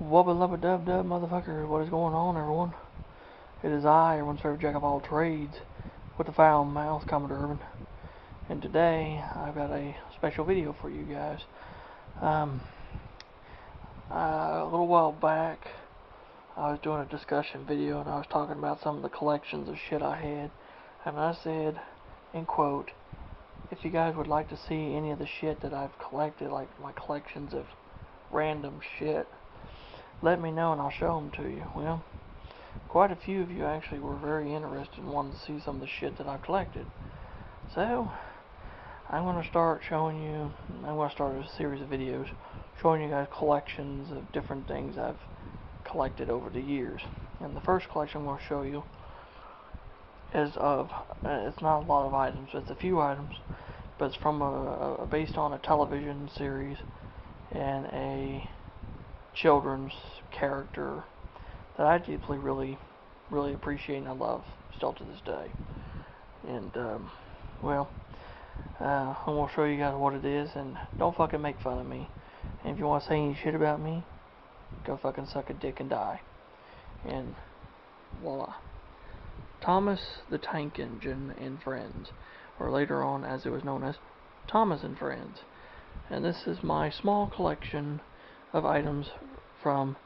Wubba lubba dub dub motherfucker, what is going on, everyone? It is I, everyone's favorite jack of all trades, with the foul mouth, Commodore Urban. And today, I've got a special video for you guys. A little while back, I was doing a discussion video and I was talking about some of the collections of shit I had. And I said, in quote, if you guys would like to see any of the shit that I've collected, like my collections of random shit, let me know and I'll show them to you. Well, quite a few of you actually were very interested and wanted to see some of the shit that I've collected. So, I'm going to start showing you, I'm going to start a series of videos showing you guys collections of different things I've collected over the years. And the first collection I'm going to show you is of, it's not a lot of items, it's a few items, but it's from based on a television series and a children's character that I deeply really appreciate and I love still to this day. And well, I'm going to show you guys what it is, and don't fucking make fun of me. And if you want to say any shit about me, go fucking suck a dick and die. And voila. Thomas the Tank Engine and Friends, or later on as it was known as Thomas and Friends. And this is my small collection of items from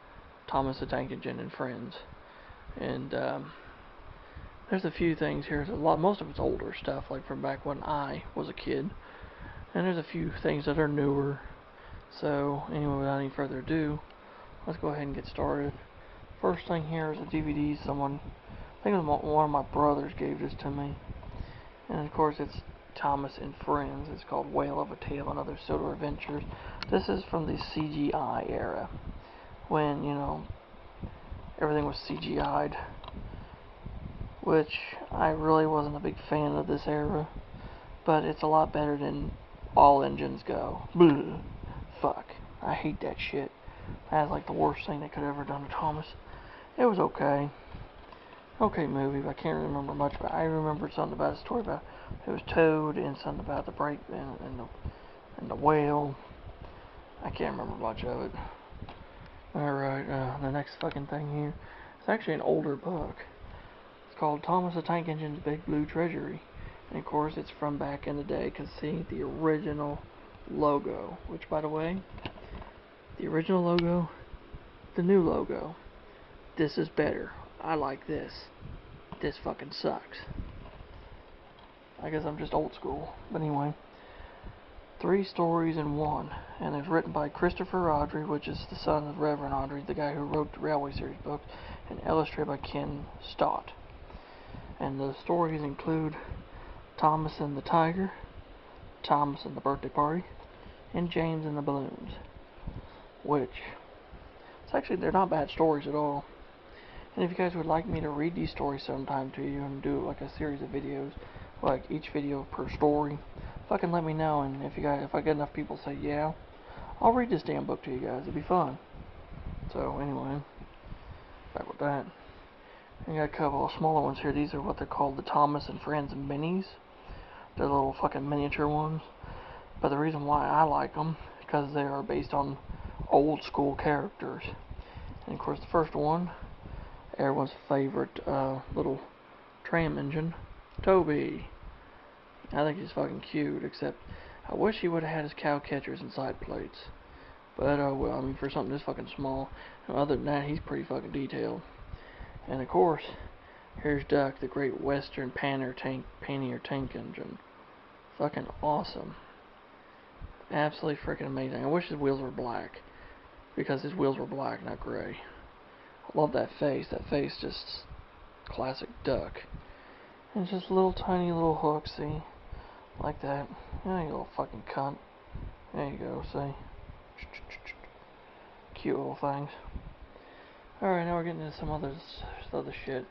Thomas the Tank Engine and Friends. And there's a few things here. Most of it's older stuff, like from back when I was a kid. And there's a few things that are newer. So anyway, without any further ado, let's go ahead and get started. First thing here is a DVD someone, I think it was one of my brothers gave this to me. And of course it's Thomas and Friends. It's called Whale of a Tale and Other Soda Adventures. This is from the CGI era, when, you know, everything was CGI'd, which I really wasn't a big fan of this era, but it's a lot better than All Engines Go. Bleh. Fuck. I hate that shit. That's like the worst thing they could have ever done to Thomas. It was okay. Okay movie, but I can't remember much, but I remember something about a story about it was Toad and something about the break and the whale. I can't remember much of it. Alright, the next fucking thing here. It's actually an older book. It's called Thomas the Tank Engine's Big Blue Treasury. And of course it's from back in the day, because see the original logo, which by the way, the original logo, the new logo, this is better. I like this. This fucking sucks. I guess I'm just old school. But anyway, 3 stories in one. And it's written by Christopher Audrey, which is the son of Reverend Audrey, the guy who wrote the Railway series books, and illustrated by Ken Stott. And the stories include Thomas and the Tiger, Thomas and the Birthday Party, and James and the Balloons. Which, it's actually, they're not bad stories at all. And if you guys would like me to read these stories sometime to you and do like a series of videos, like each video per story, fucking let me know. And if I get enough people say yeah, I'll read this damn book to you guys. It'd be fun. So anyway, back with that. I got a couple of smaller ones here. These are what they're called, the Thomas and Friends minis. They're little fucking miniature ones. But the reason why I like them is because they are based on old school characters. And of course the first one, everyone's favorite little tram engine, Toby. I think he's fucking cute, except I wish he would have had his cow catchers and side plates. But well, I mean, for something this fucking small, and other than that, he's pretty fucking detailed. And of course, here's Duck, the Great Western Pannier Tank Engine. Fucking awesome. Absolutely freaking amazing. I wish his wheels were black, because his wheels were black, not gray. I love that face. That face just classic Duck. And just little tiny little hooks, see? Like that. Yeah, you little fucking cunt. There you go, see? Cute little things. Alright, now we're getting into some other shit.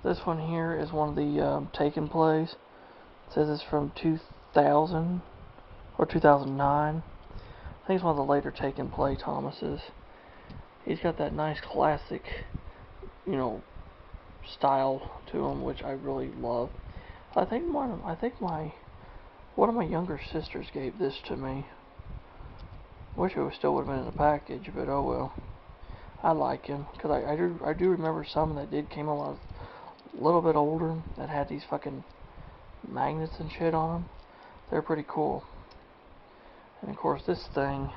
This one here is one of the Taken plays. It says it's from 2000 or 2009. I think it's one of the later Taken play Thomases. He's got that nice classic, you know, style to him, which I really love. I think one of my younger sisters gave this to me. Wish it still would have been in the package, but oh well. I like him because I do remember some that did came a little bit older that had these fucking magnets and shit on them. They're pretty cool. And of course this thing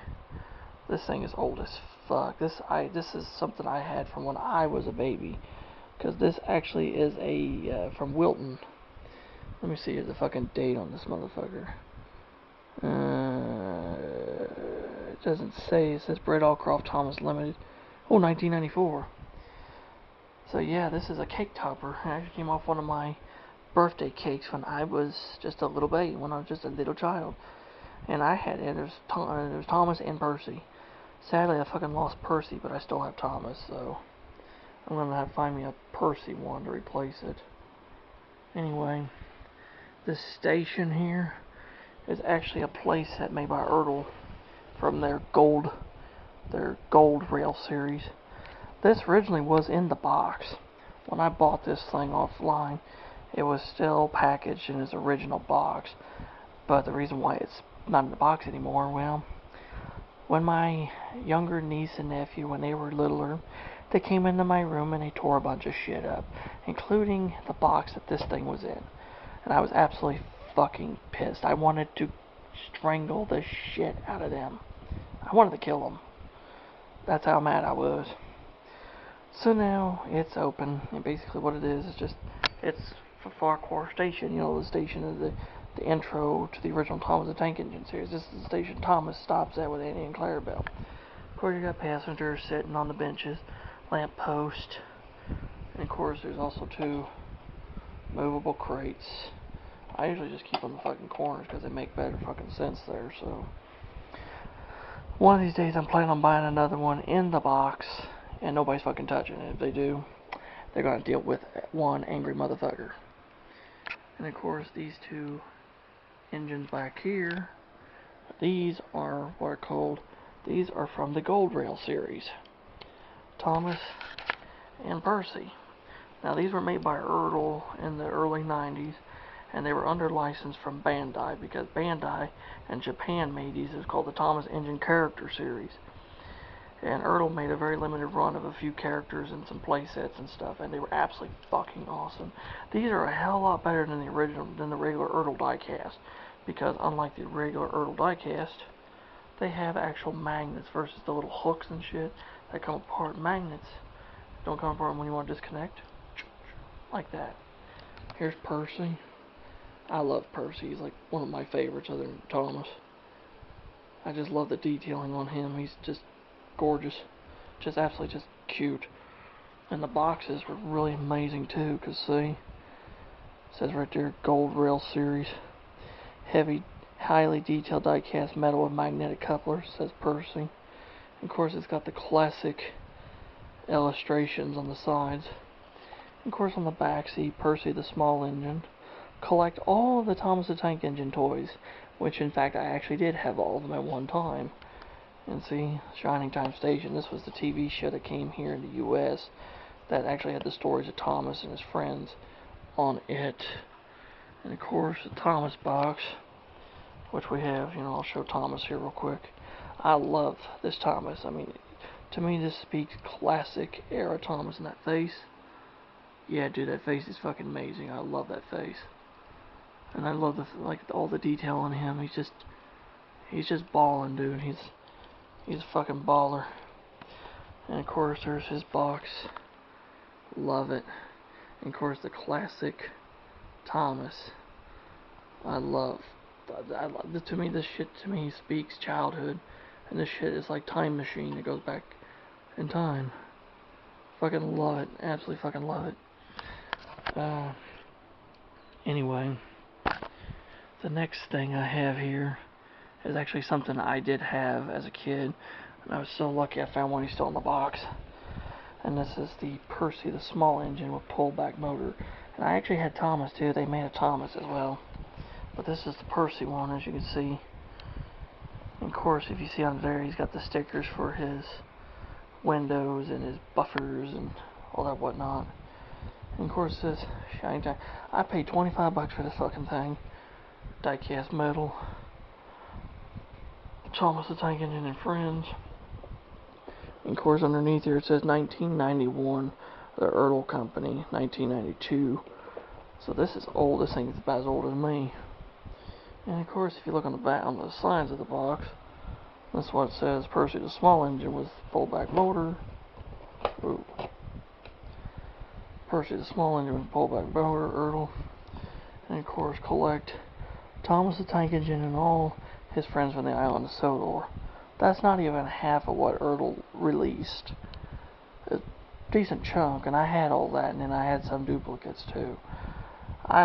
is old as fuck. This is something I had from when I was a baby, because this actually is a from Wilton. Let me see the fucking date on this motherfucker. It doesn't say. It says Brett Allcroft Thomas Limited. Oh, 1994. So yeah, this is a cake topper. It actually came off one of my birthday cakes when I was just a little baby, when I was just a little child. And I had it. There's Thomas and Percy. Sadly, I fucking lost Percy, but I still have Thomas, so I'm gonna have to find me a Percy one to replace it. Anyway, this station here is actually a playset made by Ertl from their gold rail series. This originally was in the box. When I bought this thing offline, it was still packaged in its original box. But the reason why it's not in the box anymore, well, when my younger niece and nephew, when they were littler, they came into my room and they tore a bunch of shit up, including the box that this thing was in. And I was absolutely fucking pissed. I wanted to strangle the shit out of them. I wanted to kill them. That's how mad I was. So now it's open, and basically what it is just, it's Farquhar Station. You know, the station is the intro to the original Thomas the Tank Engine series. This is the station Thomas stops at with Annie and Clarabelle. Of course, you got passengers sitting on the benches, lamp post, and of course there's also 2 movable crates. I usually just keep on the fucking corners because they make better fucking sense there. So one of these days I'm planning on buying another one in the box, and nobody's fucking touching it. If they do, they're gonna deal with one angry motherfucker. And of course these 2 engines back here, these are what are called, these are from the Gold Rail series, Thomas and Percy. Now these were made by Ertl in the early 90s, and they were under license from Bandai, because Bandai in Japan made these. It's called the Thomas Engine Character Series. And Ertl made a very limited run of a few characters and some playsets and stuff, and they were absolutely fucking awesome. These are a hell of a lot better than the regular Ertl diecast, because unlike the regular Ertl diecast, they have actual magnets versus the little hooks and shit that come apart. Magnets don't come apart when you want to disconnect, like that. Here's Percy. I love Percy. He's like one of my favorites other than Thomas. I just love the detailing on him. He's just gorgeous. Just absolutely just cute. And the boxes were really amazing too, because see, it says right there, Gold Rail Series. Heavy, highly detailed die-cast metal with magnetic couplers, says Percy. And of course it's got the classic illustrations on the sides. And of course on the back, see Percy the small engine. Collect all of the Thomas the Tank Engine toys, which in fact I actually did have all of them at one time. And see, Shining Time Station, this was the TV show that came here in the US that actually had the stories of Thomas and his friends on it. And of course the Thomas box, which we have, you know, I'll show Thomas here real quick. I love this Thomas. I mean, to me this speaks classic era Thomas in that face. Yeah, dude, that face is fucking amazing. I love that face. And I love all the detail on him. He's just balling, dude. He's a fucking baller. And of course there's his box. Love it. And of course the classic Thomas. To me, this shit to me speaks childhood. And this shit is like time machine that goes back in time. Fucking love it. Absolutely fucking love it. Anyway, the next thing I have here is actually something I did have as a kid, and I was so lucky I found one. He's still in the box. And this is the Percy, the small engine with pullback motor. And I actually had Thomas too. They made a Thomas as well, but this is the Percy one, as you can see. And of course, if you see under there, he's got the stickers for his windows and his buffers and all that whatnot. And of course this Shining Time. I paid $25 for this fucking thing. Die-cast metal. Thomas the Tank Engine and Friends. of course, underneath here it says 1991, the Ertl Company, 1992. So this is old. This thing is about as old as me. And of course, if you look on the back, on the sides of the box, that's what it says. Percy, the small engine with pullback motor. Ooh. Percy, the small engine with pullback motor, Ertl. And of course, collect Thomas the Tank Engine and all his friends from the island of Sodor. That's not even half of what Ertl released. A decent chunk, and I had all that, and then I had some duplicates too. I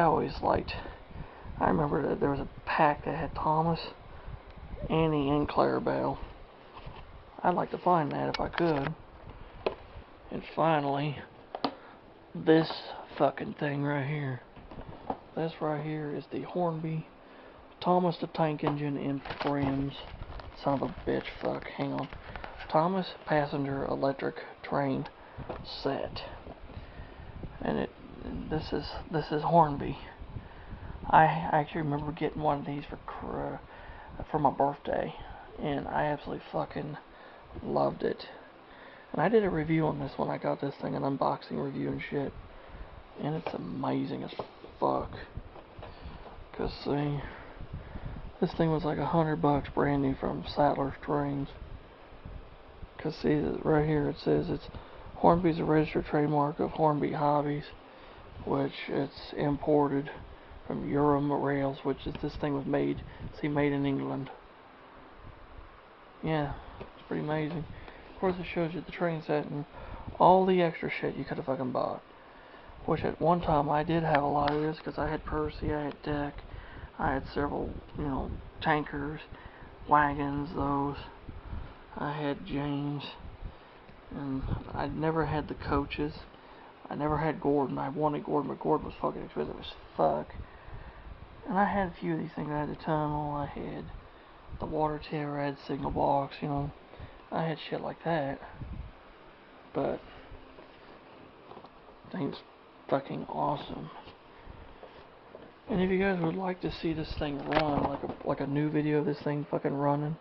remember that there was a pack that had Thomas, Annie, and Clarabelle. I'd like to find that if I could. And finally, this fucking thing right here. This right here is the Hornby Thomas the Tank Engine in Friends. Son of a bitch, fuck, hang on. Thomas Passenger Electric Train set. And this is Hornby. I actually remember getting one of these for my birthday, and I absolutely fucking loved it. And I did a review on this when I got this thing, an unboxing review and shit, and it's amazing as fuck. Cause see, this thing was like $100 brand new from Saddler Strings. Cause see, right here it says it's Hornby's a registered trademark of Hornby Hobbies, which it's imported from Urim Rails, which is this thing was made in England. Yeah, it's pretty amazing. Of course, it shows you the train set and all the extra shit you could have fucking bought. Which at one time I did have a lot of this because I had Percy, I had Deck, I had several, tankers, wagons, those. I had James, and I never had the coaches. I never had Gordon. I wanted Gordon, but Gordon was fucking expensive as fuck. And I had a few of these things. I had the tunnel, I had the water tower, I had signal box, I had shit like that. But thing's fucking awesome. And if you guys would like to see this thing run, like a new video of this thing fucking running,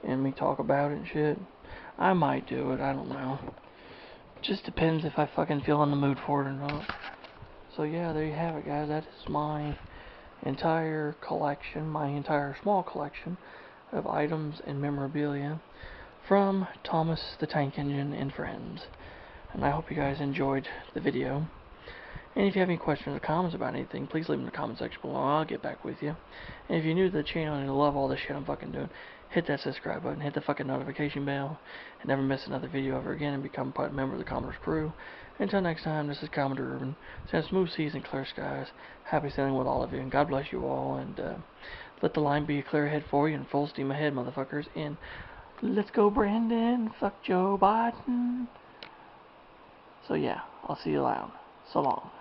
and me talk about it and shit, I might do it, I don't know. Just depends if I fucking feel in the mood for it or not. So yeah, there you have it, guys. That is my entire collection, my entire small collection of items and memorabilia from Thomas the Tank Engine and Friends. And I hope you guys enjoyed the video. And if you have any questions or comments about anything, please leave them in the comment section below. I'll get back with you. And if you're new to the channel and you love all the shit I'm fucking doing, hit that subscribe button, hit the fucking notification bell, and never miss another video ever again, and become a member of the Commodore's crew. Until next time, this is Commodore Urban, saying smooth seas and clear skies. Happy sailing with all of you, and God bless you all, and let the line be a clear ahead for you, and full steam ahead, motherfuckers, and let's go, Brandon. Fuck Joe Biden. So yeah, I'll see you around. So long.